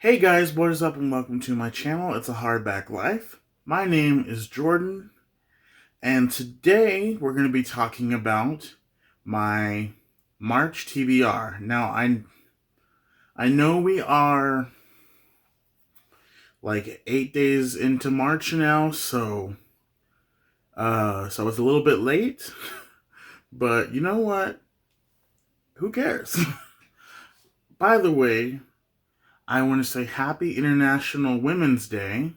Hey guys, what is up and welcome to my channel. It's a Hardback Life. My name is Jordan, and today we're going to be talking about my March TBR. Now, I know we are like 8 days into March now, so it's a little bit late, but you know what? Who cares? By the way, I want to say Happy International Women's Day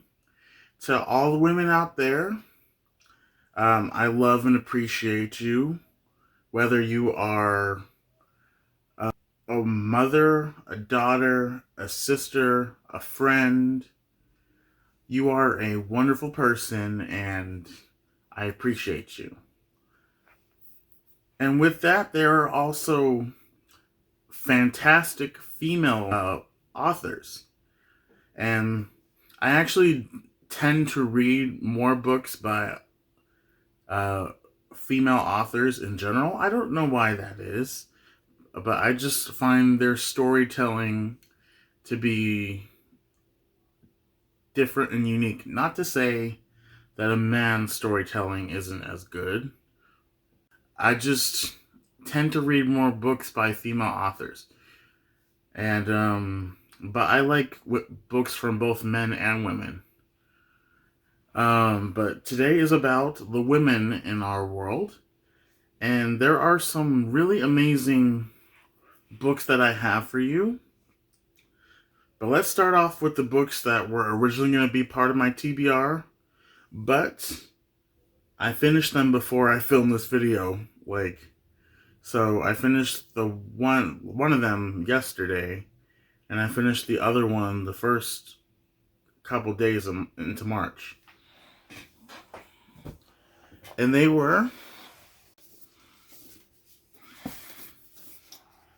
to all the women out there. I love and appreciate you, whether you are a mother, a daughter, a sister, a friend. You are a wonderful person, and I appreciate you. And with that, there are also fantastic female authors. And I actually tend to read more books by uh, female authors in general. I don't know why that is, but I just find their storytelling to be different and unique. Not to say that a man's storytelling isn't as good. I just tend to read more books by female authors. And but I like books from both men and women. But today is about the women in our world, and there are some really amazing books that I have for you. But let's start off with the books that were originally going to be part of my TBR, but I finished them before I filmed this video. So I finished the one of them yesterday, and I finished the other one the first couple days into March. And they were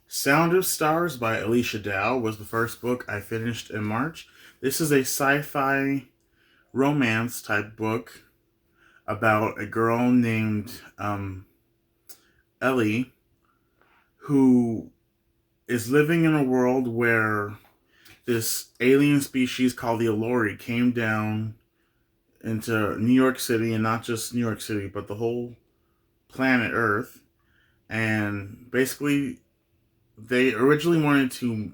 Sound of Stars by Alicia Dow was the first book I finished in March. This is a sci-fi romance type book about a girl named Ellie who is living in a world where this alien species called the Allori came down into New York City, and not just New York City, but the whole planet Earth. And basically, they originally wanted to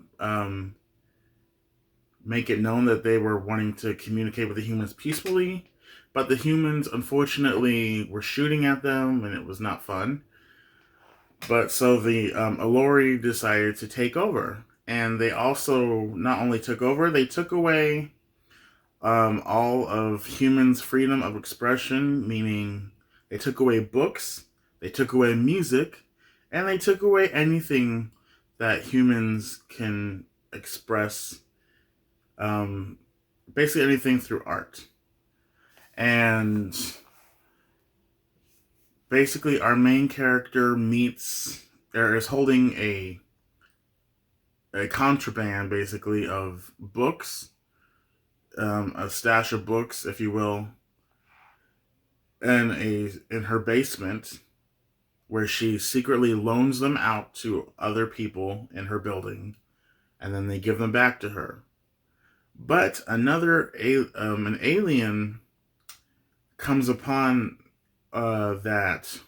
make it known that they were wanting to communicate with the humans peacefully, but the humans, unfortunately, were shooting at them, and it was not fun. But so the Allori decided to take over. And they also not only took over, they took away all of humans' freedom of expression, meaning they took away books, they took away music, and they took away anything that humans can express, basically anything through art. And basically our main character is holding a contraband, basically, of books, a stash of books, if you will, in her basement, where she secretly loans them out to other people in her building, and then they give them back to her. But an alien comes upon that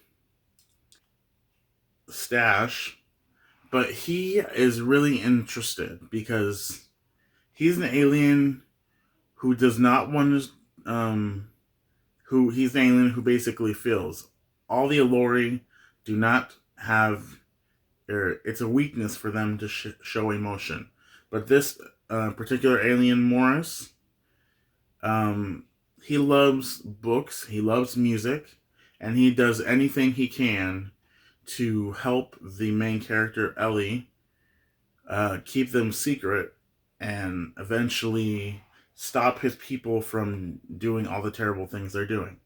stash, but he is really interested because he's an alien who does not want to, he's an alien who basically feels. All the Allori do not have, it's a weakness for them to show emotion. But this particular alien, Morris, he loves books, he loves music, and he does anything he can to help the main character, Ellie, keep them secret and eventually stop his people from doing all the terrible things they're doing.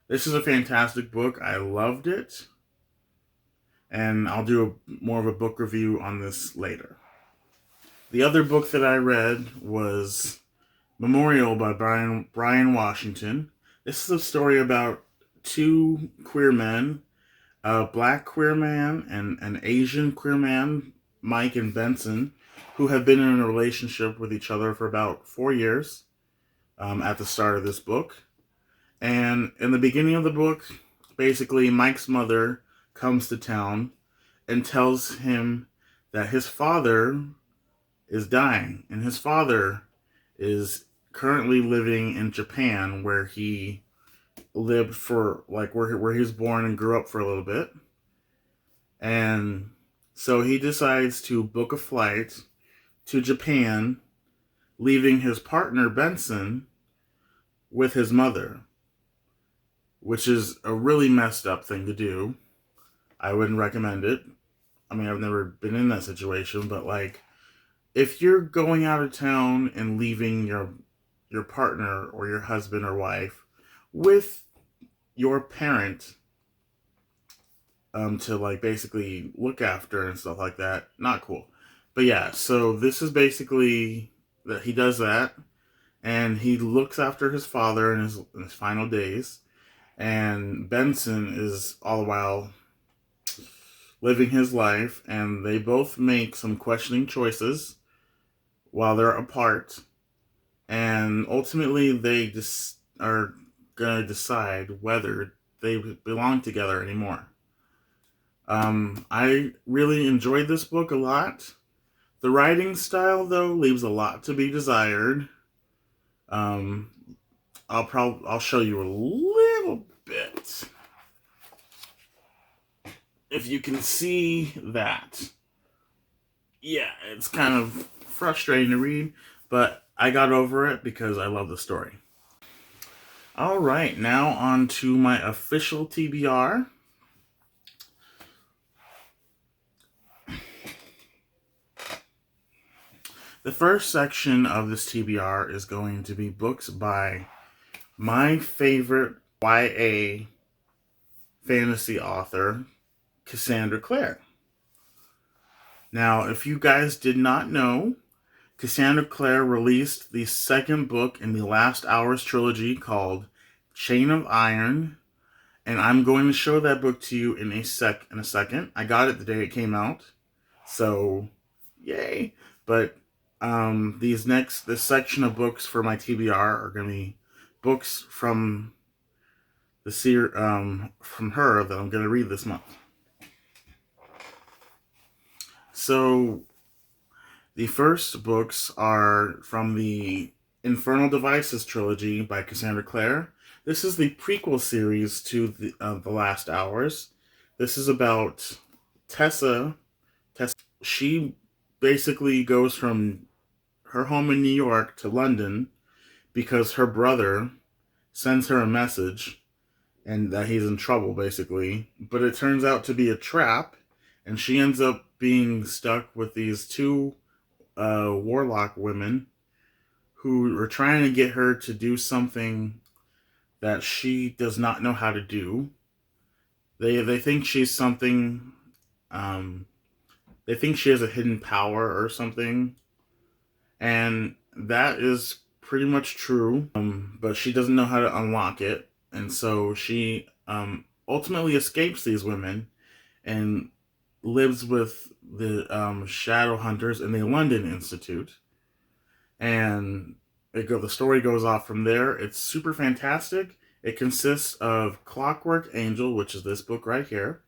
This is a fantastic book. I loved it. And I'll do more of a book review on this later. The other book that I read was Memorial by Brian Washington. This is a story about two queer men, a black queer man and an Asian queer man, Mike and Benson, who have been in a relationship with each other for about 4 years at the start of this book. And in the beginning of the book, basically, Mike's mother comes to town and tells him that his father is dying. And his father is currently living in Japan, where he lived for, like, where he was born and grew up for a little bit. And so he decides to book a flight to Japan, leaving his partner, Benson, with his mother, which is a really messed up thing to do. I wouldn't recommend it. I mean, I've never been in that situation, but like, if you're going out of town and leaving your partner or your husband or wife with your parent to like basically look after and stuff like that, not cool. But yeah, so this is basically that he does that, and he looks after his father in his final days, and Benson is all the while living his life, and they both make some questioning choices while they're apart, and ultimately they just are gonna decide whether they belong together anymore. I really enjoyed this book a lot. The writing style, though, leaves a lot to be desired. Um, I'll show you a little bit if you can see that. Yeah, it's kind of frustrating to read, but I got over it because I love the story. All right, now on to my official TBR. The first section of this TBR is going to be books by my favorite YA fantasy author, Cassandra Clare. Now, if you guys did not know, Cassandra Clare released the second book in the Last Hours trilogy called Chain of Iron, and I'm going to show that book to you in a second. I got it the day it came out, so yay! But this section of books for my TBR are going to be books from from her that I'm going to read this month. So the first books are from the Infernal Devices trilogy by Cassandra Clare. This is the prequel series to the Last Hours. This is about Tessa. She basically goes from her home in New York to London because her brother sends her a message and that he's in trouble, basically. But it turns out to be a trap, and she ends up being stuck with these two warlock women who are trying to get her to do something that she does not know how to do. They think she's something. They think she has a hidden power or something, and that is pretty much true. But she doesn't know how to unlock it, and so she ultimately escapes these women and lives with the shadow hunters in the London Institute. And the story goes off from there. It's super fantastic. It consists of Clockwork Angel, which is this book right here,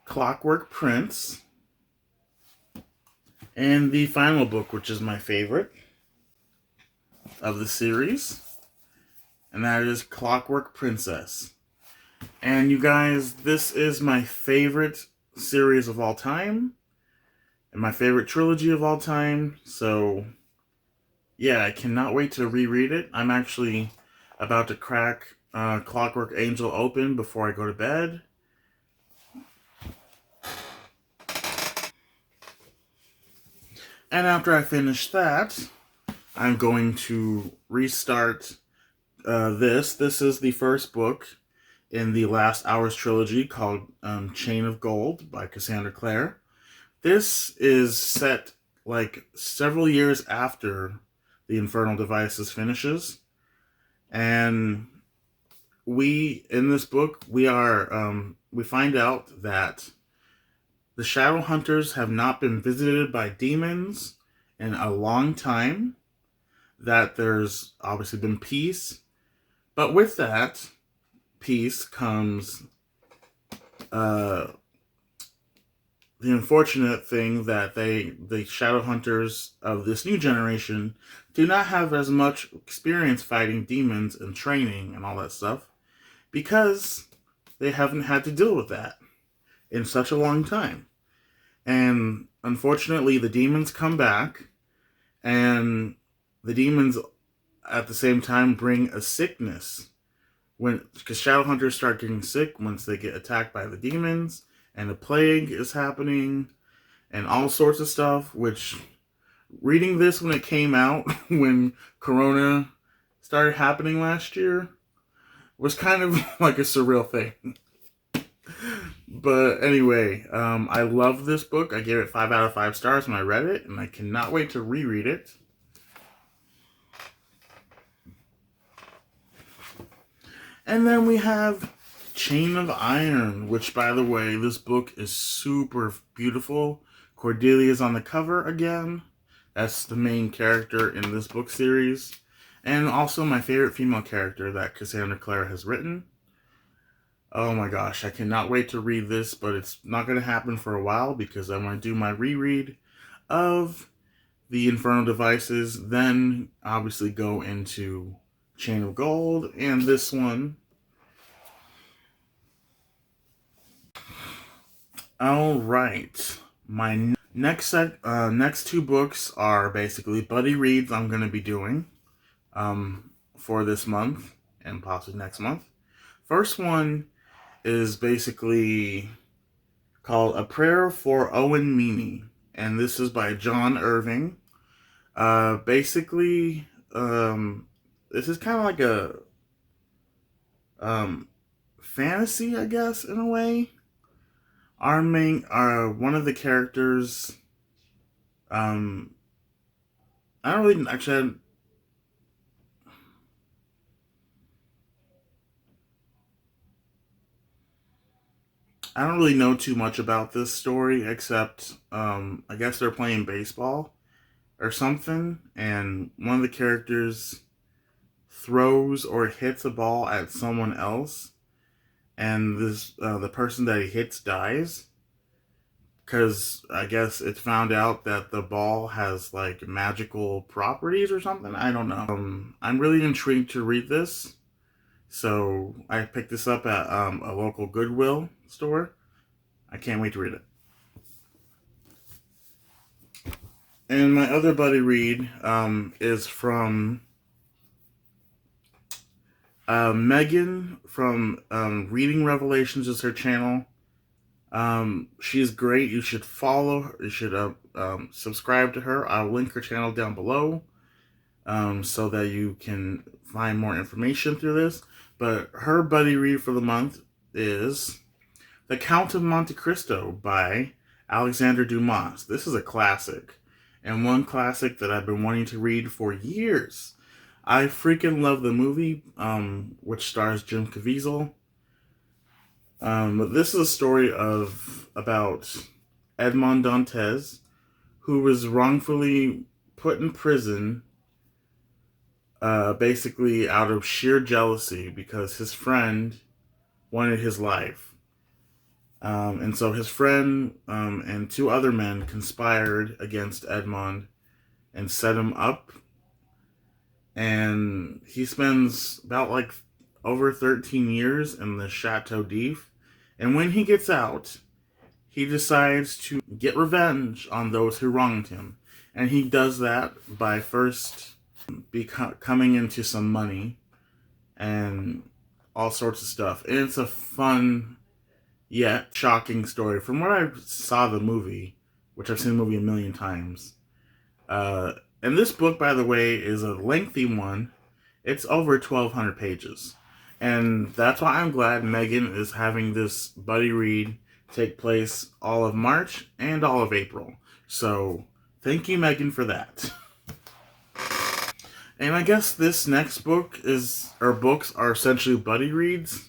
Clockwork Prince, and the final book, which is my favorite of the series, and that is Clockwork Princess. And you guys, this is my favorite series of all time, and my favorite trilogy of all time, so yeah, I cannot wait to reread it. I'm actually about to crack Clockwork Angel open before I go to bed. And after I finish that, I'm going to restart this. This is the first book in the Last Hours trilogy called Chain of Gold by Cassandra Clare. This is set like several years after the Infernal Devices finishes. And in this book, we find out that the Shadow Hunters have not been visited by demons in a long time, that there's obviously been peace, but with that peace comes uh, the unfortunate thing that the Shadow Hunters of this new generation do not have as much experience fighting demons and training and all that stuff, because they haven't had to deal with that in such a long time. And unfortunately, the demons come back, and the demons at the same time bring a sickness. Because shadow hunters start getting sick once they get attacked by the demons, and the plague is happening, and all sorts of stuff. Which, reading this when it came out, when Corona started happening last year, was kind of like a surreal thing. But anyway, I love this book. I gave it 5 out of 5 stars when I read it, and I cannot wait to reread it. And then we have Chain of Iron, which, by the way, this book is super beautiful. Cordelia's on the cover again. That's the main character in this book series. And also my favorite female character that Cassandra Clare has written. Oh my gosh, I cannot wait to read this, but it's not going to happen for a while because I'm going to do my reread of the Infernal Devices, then obviously go into Chain of Gold, and this one. Alright, my next 2 books are basically buddy reads I'm going to be doing for this month and possibly next month. First one is basically called A Prayer for Owen Mim, and this is by John Irving. Basically, this is kind of like a fantasy, I guess, in a way. One of the characters, I don't really, actually, I don't really know too much about this story, except, I guess they're playing baseball or something, and one of the characters throws or hits a ball at someone else, and the person that he hits dies, because I guess it's found out that the ball has like magical properties or something. I don't know. I'm really intrigued to read this, so I picked this up at a local Goodwill store. I can't wait to read it. And my other buddy read is from Megan from Reading Revelations is her channel. She's great. You should follow her. You should subscribe to her. I'll link her channel down below so that you can find more information through this. But her buddy read for the month is The Count of Monte Cristo by Alexander Dumas. This is a classic, and one classic that I've been wanting to read for years. I freaking love the movie, which stars Jim Caviezel. This is a story about Edmond Dantes, who was wrongfully put in prison, basically out of sheer jealousy because his friend wanted his life. And so his friend and 2 other men conspired against Edmond and set him up. And he spends about like over 13 years in the Chateau d'If. And when he gets out, he decides to get revenge on those who wronged him. And he does that by first coming into some money and all sorts of stuff. And it's a fun yet shocking story. From what I saw the movie, which I've seen the movie a million times, and this book, by the way, is a lengthy one. It's over 1,200 pages. And that's why I'm glad Megan is having this buddy read take place all of March and all of April. So, thank you, Megan, for that. And I guess this next books are essentially buddy reads.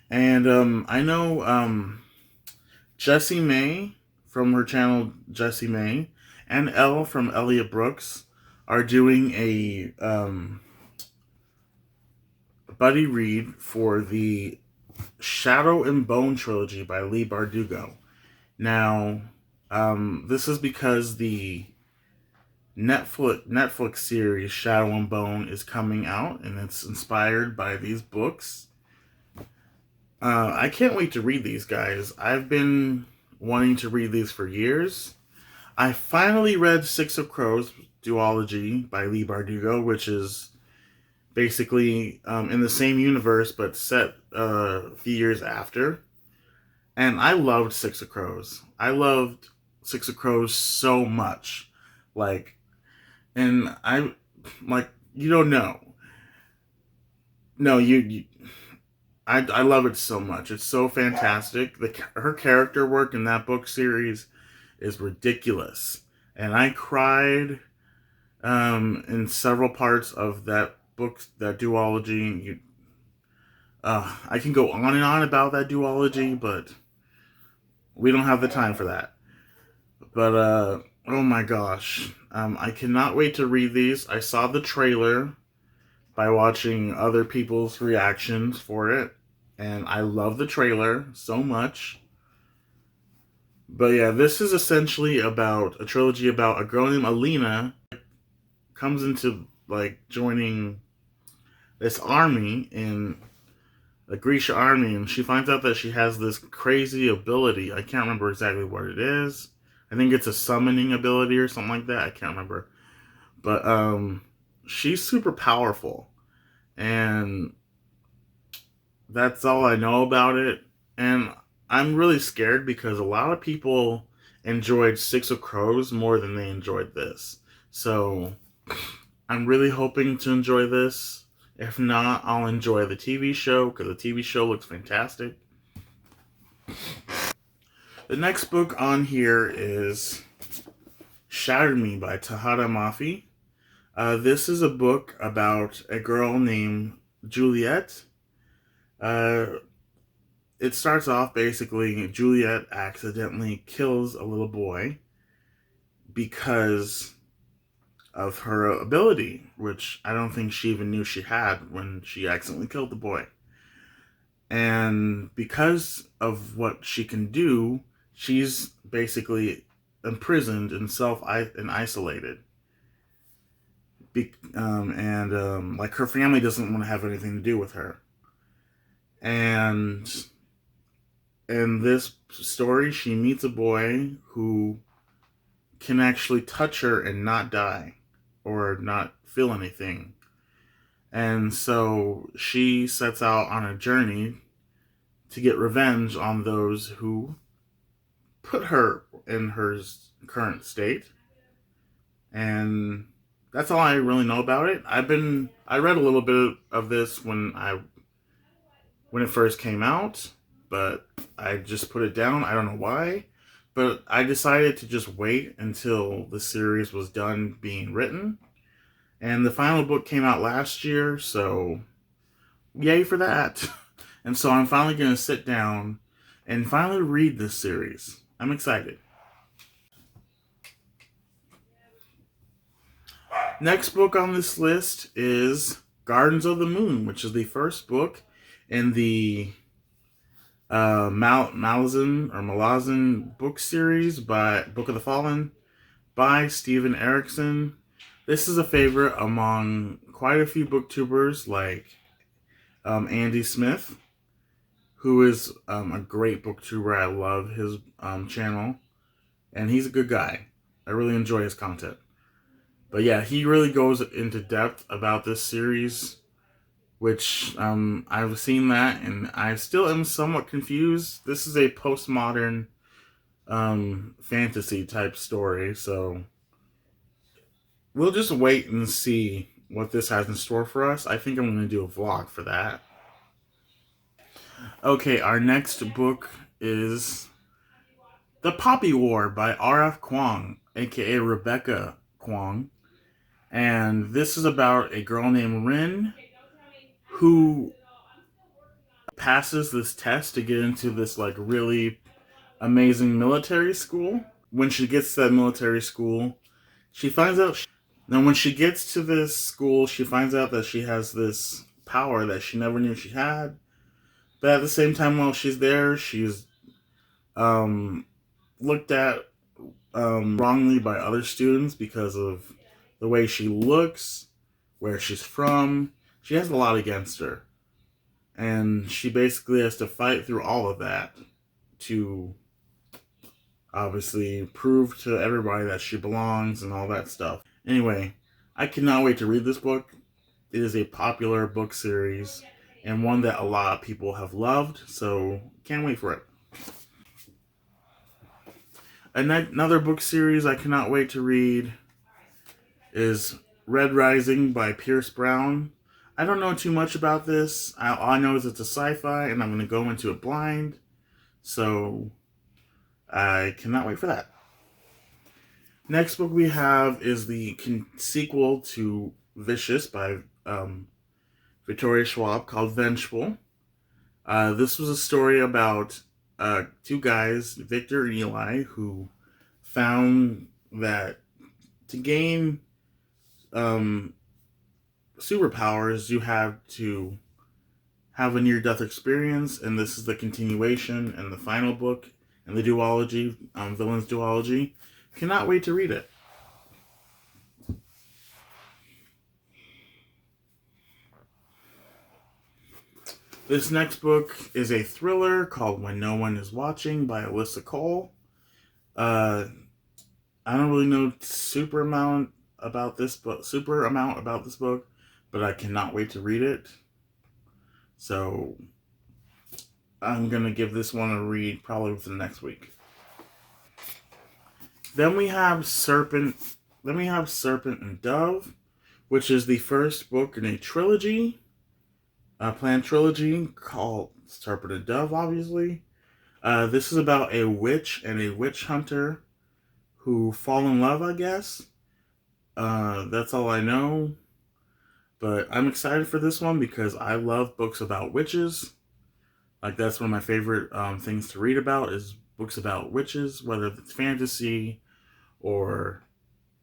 And I know Jesse Mae from her channel, Jesse Mae, and Elle from Elliot Brooks are doing a buddy read for the Shadow and Bone trilogy by Leigh Bardugo. Now, this is because the Netflix series Shadow and Bone is coming out, and it's inspired by these books. I can't wait to read these, guys. I've been wanting to read these for years. I finally read Six of Crows duology by Leigh Bardugo, which is basically in the same universe but set a few years after. And I loved Six of Crows. I loved Six of Crows so much. Like, and I, like, you don't know. No, I love it so much. It's so fantastic. Her character work in that book series is ridiculous. And I cried in several parts of that book, that duology. I can go on and on about that duology, but we don't have the time for that. But, oh my gosh. I cannot wait to read these. I saw the trailer by watching other people's reactions for it, and I love the trailer so much. But yeah, this is essentially about a trilogy about a girl named Alina comes into, like, joining this army in the Grisha army, and she finds out that she has this crazy ability. I can't remember exactly what it is. I think it's a summoning ability or something like that. I can't remember. But she's super powerful, and that's all I know about it. And I'm really scared because a lot of people enjoyed Six of Crows more than they enjoyed this. So I'm really hoping to enjoy this. If not, I'll enjoy the TV show because the TV show looks fantastic. The next book on here is Shatter Me by Tahada Mafi. This is a book about a girl named Juliet. It starts off basically Juliet accidentally kills a little boy because of her ability, which I don't think she even knew she had when she accidentally killed the boy. And because of what she can do, she's basically imprisoned and isolated. Like, her family doesn't want to have anything to do with her. And in this story, she meets a boy who can actually touch her and not die or not feel anything. And so she sets out on a journey to get revenge on those who put her in her current state. And that's all I really know about it. I read a little bit of this when it first came out, but I just put it down. I don't know why, but I decided to just wait until the series was done being written. And the final book came out last year, so yay for that. And so I'm finally going to sit down and finally read this series. I'm excited. Next book on this list is Gardens of the Moon, which is the first book in the Malazan book series by Book of the Fallen by Steven Erikson. This is a favorite among quite a few booktubers like Andy Smith, who is a great booktuber. I love his channel, and he's a good guy. I really enjoy his content. But yeah, he really goes into depth about this series, which I've seen that, and I still am somewhat confused. This is a postmodern fantasy type story, so we'll just wait and see what this has in store for us. I think I'm going to do a vlog for that. Okay, our next book is The Poppy War by R.F. Kuang, aka Rebecca Kuang. And this is about a girl named Rin who passes this test to get into this, like, really amazing military school. when she gets to that military school, she finds out. Now, when she gets to this school, she finds out that she has this power that she never knew she had. But at the same time, while she's there, she's um, looked at wrongly by other students because of the way she looks, where she's from. She has a lot against her. And she basically has to fight through all of that to obviously prove to everybody that she belongs and all that stuff. Anyway, I cannot wait to read this book. It is a popular book series and one that a lot of people have loved, so can't wait for it. Another book series I cannot wait to read is Red Rising by Pierce Brown. I don't know too much about this. All I know is it's a sci-fi, and I'm going to go into it blind. So I cannot wait for that. Next book we have is the sequel to Vicious by Victoria Schwab called Vengeful. This was a story about two guys, Victor and Eli, who found that to gain superpowers, you have to have a near-death experience, and this is the continuation and the final book in the duology, Villains duology. Cannot wait to read it. This next book is a thriller called When No One Is Watching by Alyssa Cole. I don't really know super amount about this book, but I cannot wait to read it. So I'm gonna give this one a read probably within the next week. Then we have Serpent and Dove, which is the first book in a trilogy, a planned trilogy called Serpent and Dove, obviously. This is about a witch and a witch hunter who fall in love, I guess. That's all I know. But I'm excited for this one because I love books about witches. Like, that's one of my favorite things to read about is books about witches, whether it's fantasy or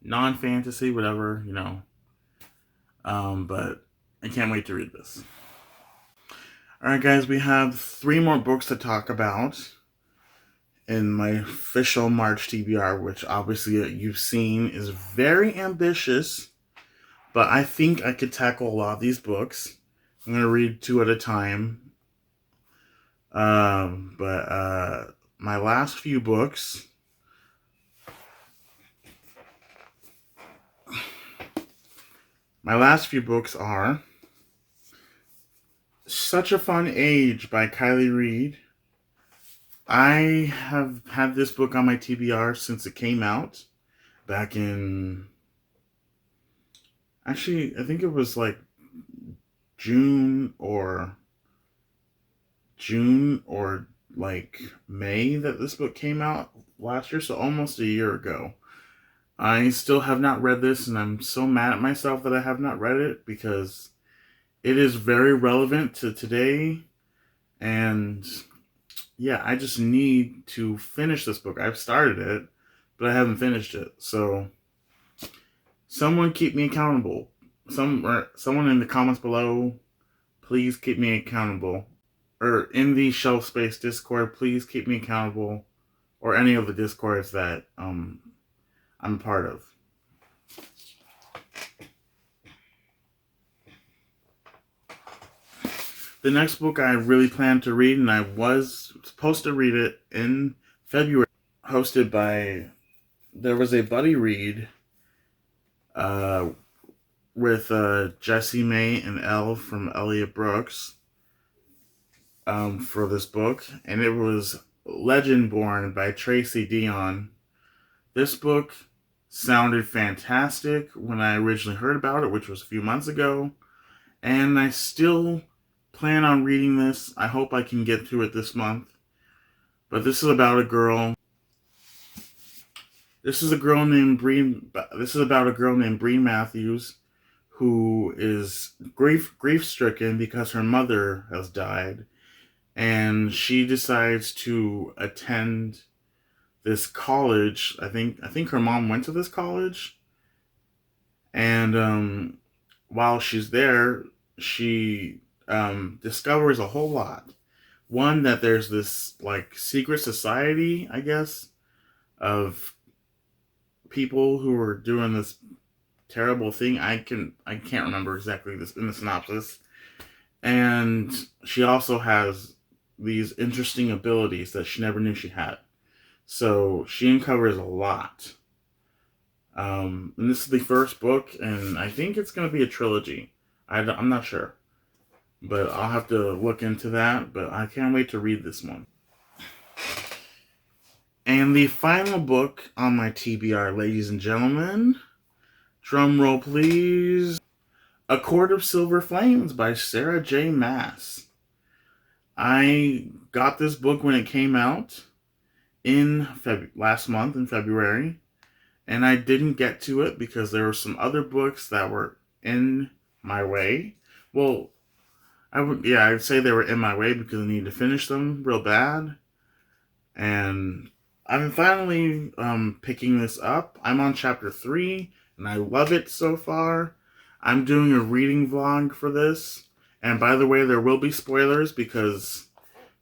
non-fantasy, whatever, you know. But I can't wait to read this. Alright, guys, we have 3 more books to talk about in my official March TBR, which obviously you've seen is very ambitious, but I think I could tackle a lot of these books. I'm going to read 2 at a time. But my last few books are Such a Fun Age by Kylie Reed. I have had this book on my TBR since it came out back in, actually, I think it was like June or like May that this book came out last year, so almost a year ago. I still have not read this, and I'm so mad at myself that I have not read it because it is very relevant to today, and yeah, I just need to finish this book. I've started it, but I haven't finished it. So someone keep me accountable. Someone in the comments below, please keep me accountable. Or in the Shelf Space Discord, please keep me accountable. Or any of the Discords that I'm a part of. The next book I really planned to read, and I was supposed to read it in February, there was a buddy read with Jesse Mae and Elle from Elliot Brooks for this book, and it was Legendborn by Tracy Dion. This book sounded fantastic when I originally heard about it, which was a few months ago, and I still plan on reading this. I hope I can get through it this month. But this is about a girl. This is about a girl named Bree Matthews who is grief-stricken because her mother has died, and she decides to attend this college. I think her mom went to this college, and while she's there, she discovers a whole lot. One, that there's this like secret society, I guess, of people who are doing this terrible thing. I can't remember exactly this in the synopsis. And she also has these interesting abilities that she never knew she had. So she uncovers a lot. And this is the first book, and I think it's going to be a trilogy. I'm not sure, but I'll have to look into that. But I can't wait to read this one. And the final book on my TBR, ladies and gentlemen, drum roll please, A Court of Silver Flames by Sarah J. Maas. I got this book when it came out in last month in February, and I didn't get to it because there were some other books that were in my way. Well, I'd say they were in my way because I needed to finish them real bad. And I'm finally picking this up. I'm on chapter 3, and I love it so far. I'm doing a reading vlog for this. And by the way, there will be spoilers because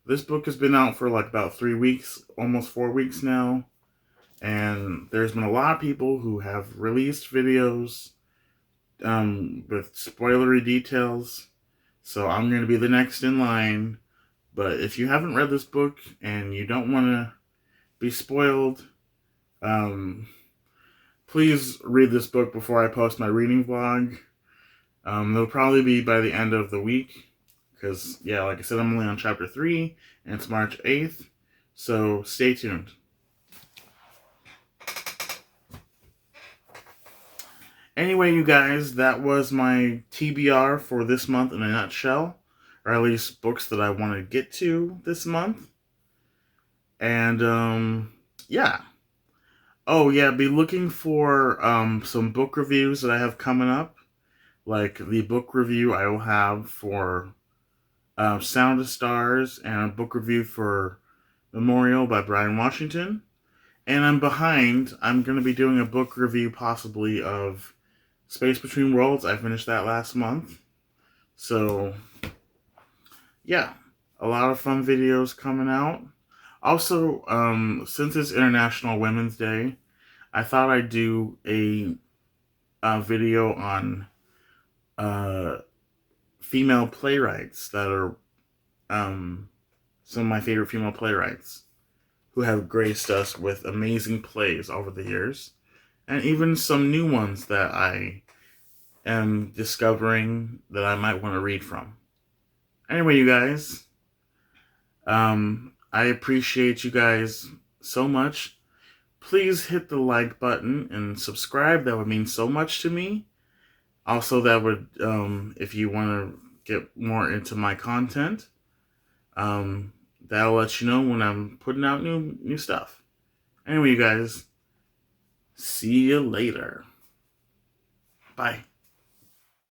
this book has been out for like about 3 weeks, almost 4 weeks now. And there's been a lot of people who have released videos with spoilery details. So I'm going to be the next in line. But if you haven't read this book and you don't want to be spoiled, please read this book before I post my reading vlog. It'll probably be by the end of the week. Because, yeah, like I said, I'm only on chapter 3, and it's March 8th. So stay tuned. Anyway, you guys, that was my TBR for this month in a nutshell. Or at least books that I want to get to this month. And, yeah. Oh, yeah, be looking for some book reviews that I have coming up. Like the book review I will have for Sound of Stars, and a book review for Memorial by Brian Washington. And I'm behind. I'm going to be doing a book review possibly of Space Between Worlds. I finished that last month. So, yeah, a lot of fun videos coming out. Also, since it's International Women's Day, I thought I'd do a video on female playwrights that are some of my favorite female playwrights who have graced us with amazing plays over the years, and even some new ones that I am discovering that I might want to read from. Anyway, you guys, I appreciate you guys so much. Please hit the like button and subscribe. That would mean so much to me. Also, that would, if you want to get more into my content, that'll let you know when I'm putting out new stuff. Anyway, you guys, see you later. Bye.